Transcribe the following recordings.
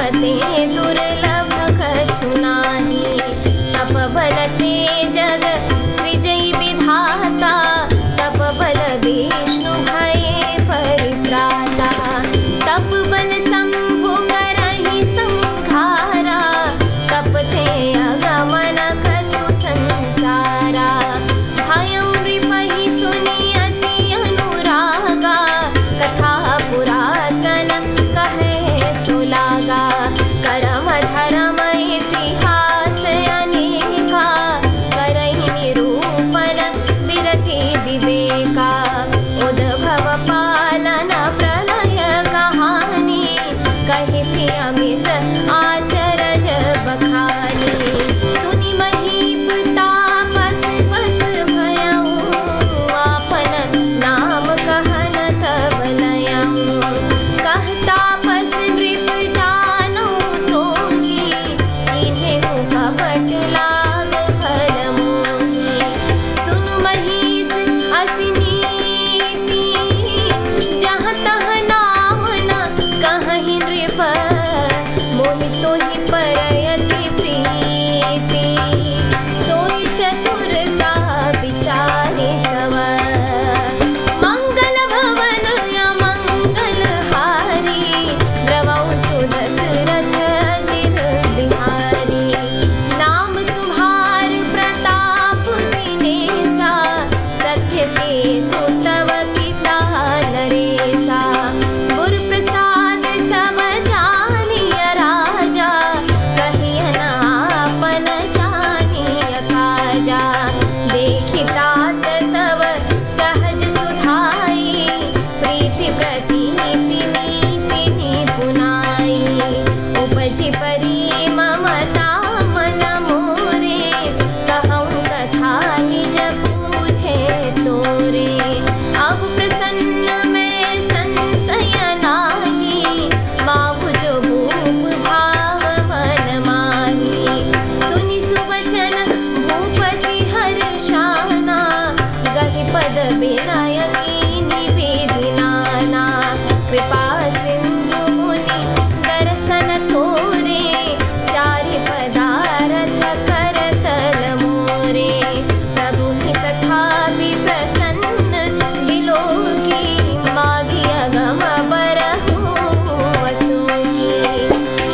ते दुर्लभ कछु नाहि। तप बल जग सृजई विधाता, तप बल विष्णु भये परित्राता। तप बल शंभु करहि संहारा, तप ते अगमन कछु संसारा। भयउ नृपहि सुनि अति अनुरागा, कथा पुरातन कहे सुलागा। करम धरम इतिहास अनेका, करहि निरूपण विरति विवेका। उद्भव पालन प्रलय कहानी, कहि सि अमित आचरज बखानी। सुनि महीप तापस बस भयउ, आपन नाम कहन तब लयउ। कह तापस नृप जानौ तोहि, कीन्हेउ कपट लाग भल मोहि। सुनु महिष असी नीति, जहाँ तहाँ नाम न कहहि नृप। मोहि तोहि परयति प्रीति, सोई चतुरता विचारे तव। मंगल भवन अमंगल हारी, द्रवौ सुदशरथ जिर बिहारी। नाम तुम्हार प्रताप दिनेसा, सत्य केतु तव पिता नरेसा। गुरु प्रसाद सब जानिय राजा, कहियन आपन जानिय काजा। देखि तात तव सहज सुधाई, प्रीति प्रतीति नीति निपुनाई। उपजि परि ममता मन मोरे, कहऊँ कथा निज पूछे तोरे। अब प्रसन्न मैं संशय नाही, माहु जो भूप भाव मन माही। सुनि सुवचन भूपति हर्षाना, गहि पद विनय कीन्हि विधि नाना। कृपा सिंधु मुनि दर्शन तोरे, चारि पदारथ करतल मोरे। प्रभु हि तथापि प्रसन्न बिलोकी, मागी अगम बरहु वसुकी।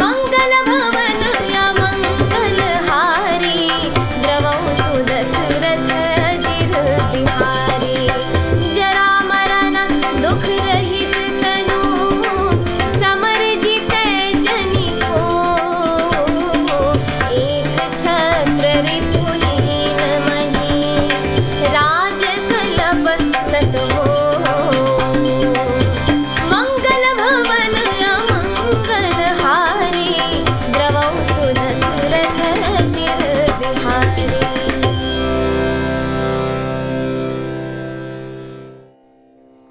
मंगल भवन अमंगल हारी, द्रवौ सुदशरथ जिर बिहारी। जरा मरण दुख रहित तनु, समर जितै जनि को। एक छत्र रिपुहीन मही, राज कलप सत हो। मंगल भवन अमंगल हारी, द्रवौ सुदशरथ जिर बिहारी।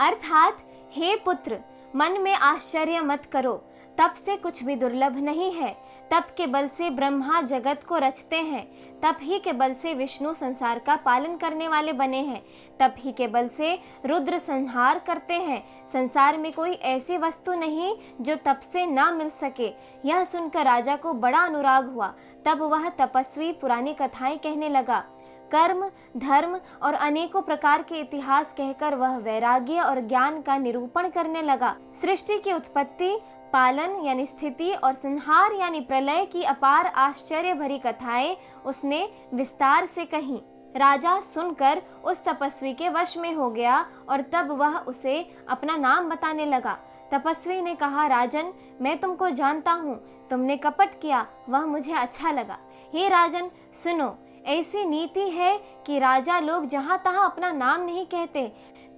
अर्थात हे पुत्र, मन में आश्चर्य मत करो, तप से कुछ भी दुर्लभ नहीं है। तप के बल से ब्रह्मा जगत को रचते हैं, तप ही के बल से विष्णु संसार का पालन करने वाले बने हैं, तप ही के बल से रुद्र संहार करते हैं। संसार में कोई ऐसी वस्तु नहीं जो तप से ना मिल सके। यह सुनकर राजा को बड़ा अनुराग हुआ। तब वह तपस्वी पुरानी कथाएं कहने लगा। कर्म, धर्म और अनेकों प्रकार के इतिहास कहकर वह वैराग्य और ज्ञान का निरूपण करने लगा। सृष्टि की उत्पत्ति, पालन यानी स्थिति और संहार यानी प्रलय की अपार आश्चर्य भरी कथाएं उसने विस्तार से कही। राजा सुनकर उस तपस्वी के वश में हो गया और तब वह उसे अपना नाम बताने लगा। तपस्वी ने कहा, राजन, मैं तुमको जानता हूँ, तुमने कपट किया, वह मुझे अच्छा लगा। हे राजन, सुनो, ऐसी नीति है कि राजा लोग जहाँ तहाँ अपना नाम नहीं कहते।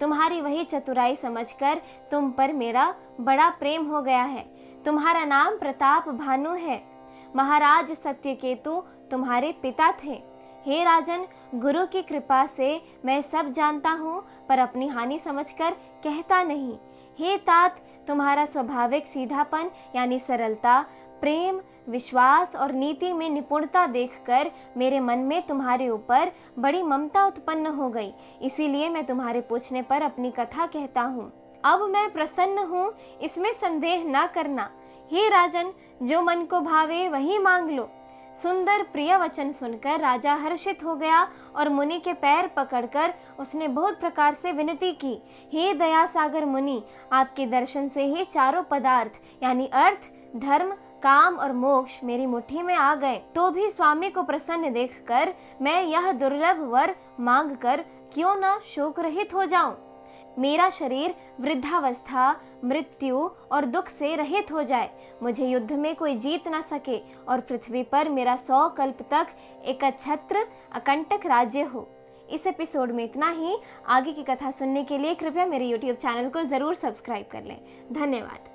तुम्हारी वही चतुराई समझकर तुम पर मेरा बड़ा प्रेम हो गया है। तुम्हारा नाम प्रताप भानु है। महाराज सत्यकेतु तुम्हारे पिता थे। हे राजन, गुरु की कृपा से मैं सब जानता हूँ, पर अपनी हानि समझकर कहता नहीं। हे तात, तुम्हारा स्वाभाविक सीधापन यानी सरलता, प्रेम, विश्वास और नीति में निपुणता देखकर मेरे मन में तुम्हारे ऊपर बड़ी ममता उत्पन्न हो गई। इसीलिए मैं तुम्हारे पूछने पर अपनी कथा कहता हूँ। अब मैं प्रसन्न हूँ, इसमें संदेह न करना। हे राजन, जो मन को भावे वही मांग लो। सुंदर प्रिय वचन सुनकर राजा हर्षित हो गया और मुनि के पैर पकड़कर उसने बहुत प्रकार से विनती की, हे दया सागर मुनि, आपके दर्शन से ही चारों पदार्थ यानी अर्थ, धर्म, काम और मोक्ष मेरी मुट्ठी में आ गए। तो भी स्वामी को प्रसन्न देखकर मैं यह दुर्लभ वर मांगकर क्यों न शोक रहित हो जाऊं। मेरा शरीर वृद्धावस्था, मृत्यु और दुख से रहित हो जाए, मुझे युद्ध में कोई जीत न सके और पृथ्वी पर मेरा 100 कल्प तक एक छत्र अकंटक राज्य हो। इस एपिसोड में इतना ही। आगे की कथा सुनने के लिए कृपया मेरे YouTube चैनल को ज़रूर सब्सक्राइब कर लें। धन्यवाद।